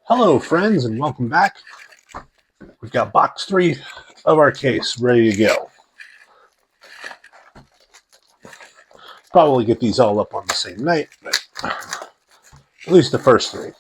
Hello, friends, and welcome back. We've got box 3 of our case ready to go. Probably get these all up on the same night, but at least the first 3.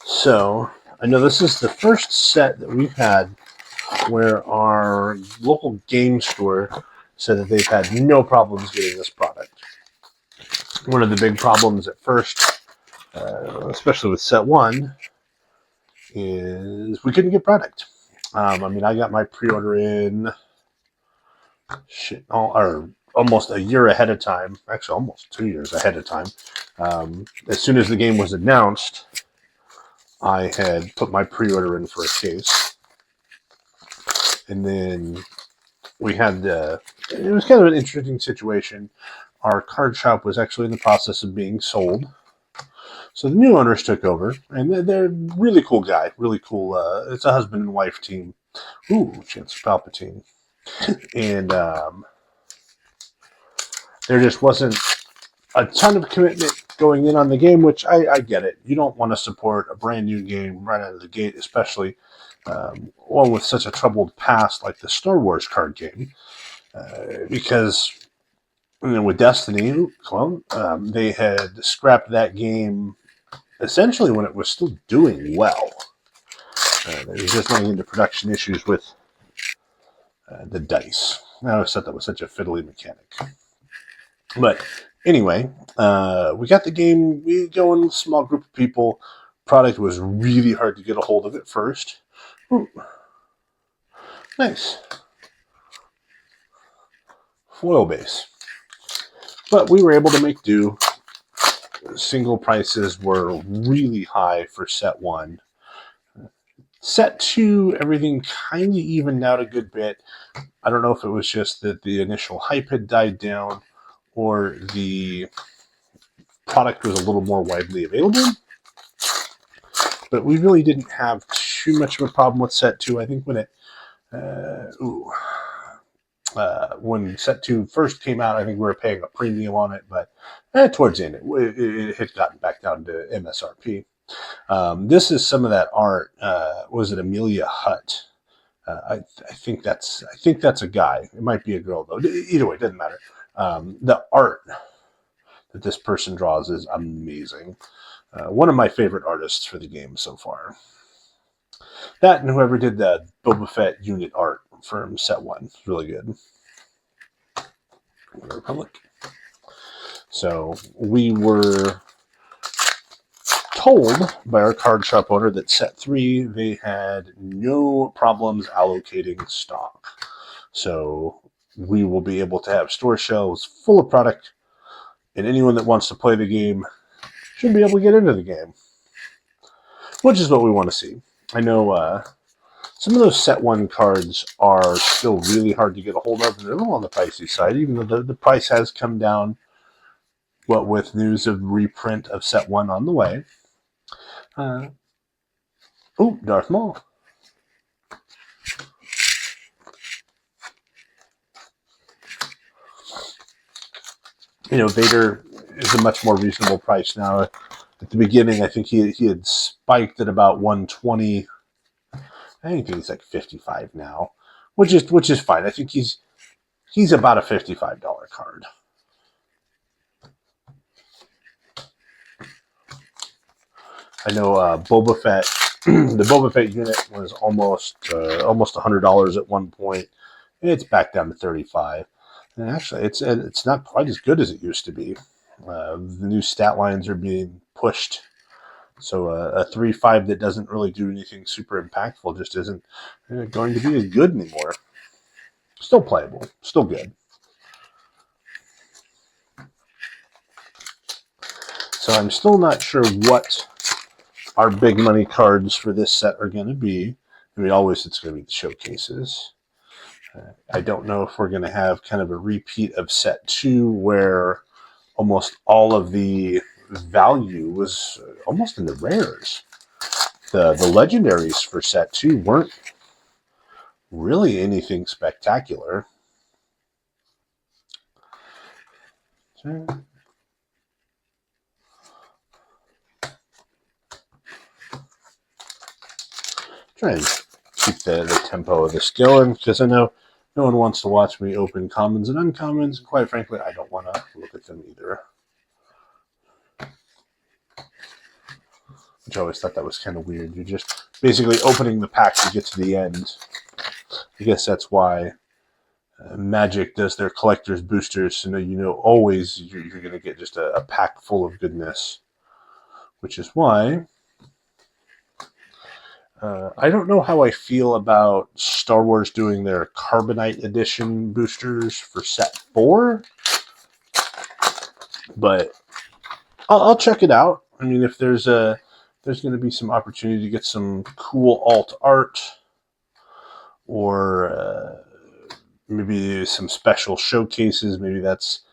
So, I know this is the first set that we've had where our local game store said that they've had no problems getting this product. One of the big problems at first, especially with set 1, is we couldn't get product. I got my pre-order in almost a year ahead of time. Actually, almost 2 years ahead of time. As soon as the game was announced, I had put my pre-order in for a case. And then we had it was kind of an interesting situation. Our card shop was actually in the process of being sold. So the new owners took over, and they're really cool guy, really cool. It's a husband and wife team. Ooh, Chancellor Palpatine. And there just wasn't a ton of commitment going in on the game, which I get it. You don't want to support a brand new game right out of the gate, especially one with such a troubled past like the Star Wars card game, because with Destiny, they had scrapped that game essentially when it was still doing well. They were just running into production issues with the dice. I always thought that was such a fiddly mechanic. But anyway, we got the game. We go in with a small group of people. Product was really hard to get a hold of at first. Ooh. Nice. Foil base. But we were able to make do. Single prices were really high for set 1. Set 2, everything kind of evened out a good bit. I don't know if it was just that the initial hype had died down or the product was a little more widely available. But we really didn't have too much of a problem with set 2. I think when when set 2 first came out, I think we were paying a premium on it, but towards the end, it had gotten back down to MSRP. This is some of that art. Was it Amelia Hutt? I think that's a guy. It might be a girl though. Either way, it doesn't matter. The art that this person draws is amazing. One of my favorite artists for the game so far. That and whoever did the Boba Fett unit art from set 1 is really good. Rpublic. So we were told by our card shop owner that set 3 they had no problems allocating stock. So we will be able to have store shelves full of product, and anyone that wants to play the game should be able to get into the game, which is what we want to see. I know some of those set 1 cards are still really hard to get a hold of, and they're a little on the pricey side, even though the price has come down, what with news of reprint of set 1 on the way. Darth Maul. Vader is a much more reasonable price now. At the beginning, I think he had spiked at about $120. I think he's like $55 now, which is fine. I think he's about a $55 card. I know Boba Fett. The Boba Fett unit was almost $100 at one point. It's back down to $35. And actually, it's not quite as good as it used to be. The new stat lines are being pushed. So a 3-5 that doesn't really do anything super impactful just isn't going to be as good anymore. Still playable. Still good. So I'm still not sure what our big money cards for this set are going to be. Always it's going to be the showcases. I don't know if we're going to have kind of a repeat of set 2 where almost all of the value was almost in the rares. The legendaries for set 2 weren't really anything spectacular. Okay. Try and keep the tempo of this going, because I know no one wants to watch me open commons and uncommons, and quite frankly, I don't want to look at them either. Which I always thought that was kind of weird. You're just basically opening the pack to get to the end. I guess that's why Magic does their collector's boosters, so you know always you're going to get just a pack full of goodness. Which is why I don't know how I feel about Star Wars doing their Carbonite Edition boosters for set 4, but I'll check it out. I mean, if there's going to be some opportunity to get some cool alt art, or maybe some special showcases. Maybe that's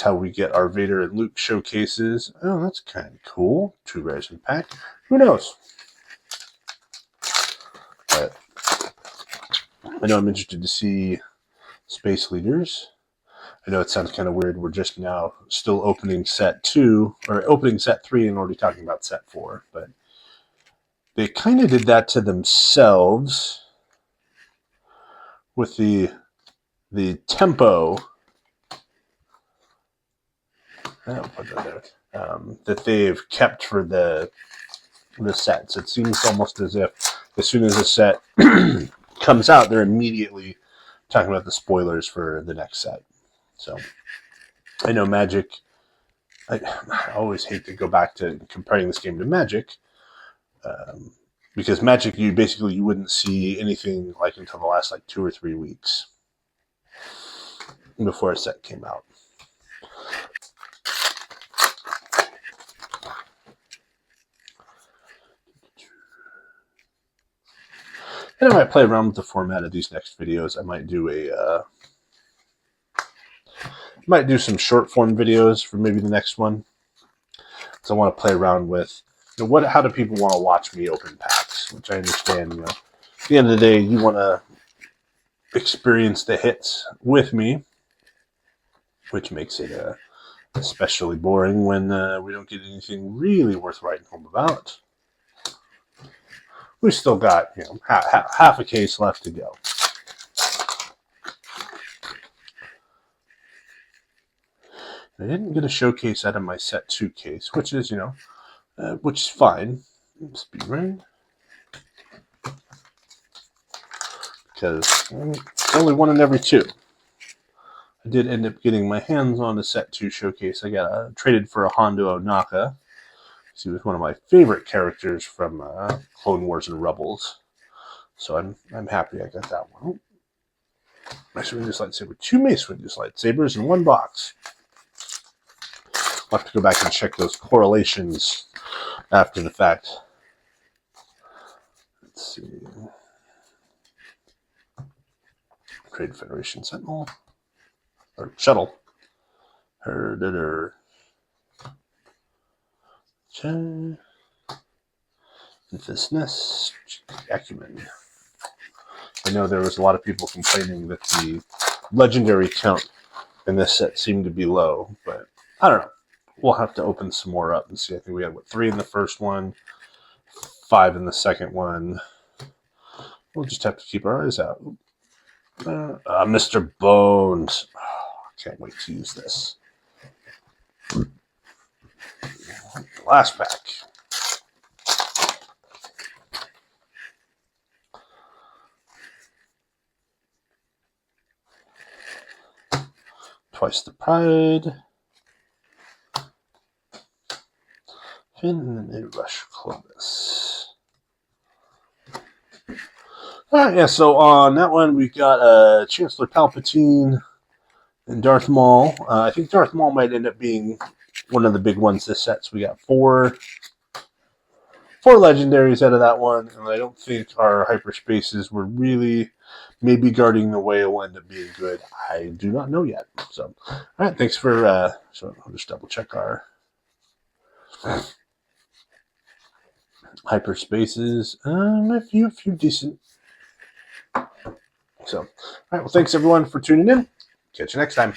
how we get our Vader and Luke showcases. Oh, that's kind of cool. 2 rares in pack. Who knows? But I know I'm interested to see Space Leaders. I know it sounds kind of weird. We're just now still opening set 2, or opening set 3, and already talking about set 4. But they kind of did that to themselves with the tempo that they've kept for the sets. It seems almost as if as soon as a set comes out, they're immediately talking about the spoilers for the next set. So I know Magic, I always hate to go back to comparing this game to Magic, because Magic, you wouldn't see anything like until the last 2 or 3 weeks before a set came out. And I might play around with the format of these next videos. I might do some short form videos for maybe the next one, because I want to play around with how do people want to watch me open packs, which I understand. At the end of the day, you want to experience the hits with me, which makes it especially boring when we don't get anything really worth writing home about. We still got half a case left to go. I didn't get a showcase out of my set 2 case, which is fine. Speed run, because it's only 1 in every 2. I did end up getting my hands on a set 2 showcase. I got traded for a Hondo Onaka. He was one of my favorite characters from Clone Wars and Rebels, so I'm happy I got that one. Mace Windu's lightsaber, 2 Mace Windu's lightsabers in 1 box. I'll have to go back and check those correlations after the fact. Let's see. Trade Federation Sentinel or Shuttle. Infusness, Acumen. I know there was a lot of people complaining that the legendary count in this set seemed to be low, but I don't know. We'll have to open some more up and see. I think we had 3 in the first one, 5 in the second one. We'll just have to keep our eyes out. Mr. Bones. Oh, I can't wait to use this. Last pack. Twice the Pride. And then they rush Clovis. Alright, yeah, so on that one we got Chancellor Palpatine and Darth Maul. I think Darth Maul might end up being one of the big ones this set. So we got four legendaries out of that one, and I don't think our hyperspaces were really maybe guarding the way will end up being good. I do not know yet. So, all right, thanks for. So I'll just double check our hyperspaces. A few decent So, all right. Well, thanks everyone for tuning in. Catch you next time.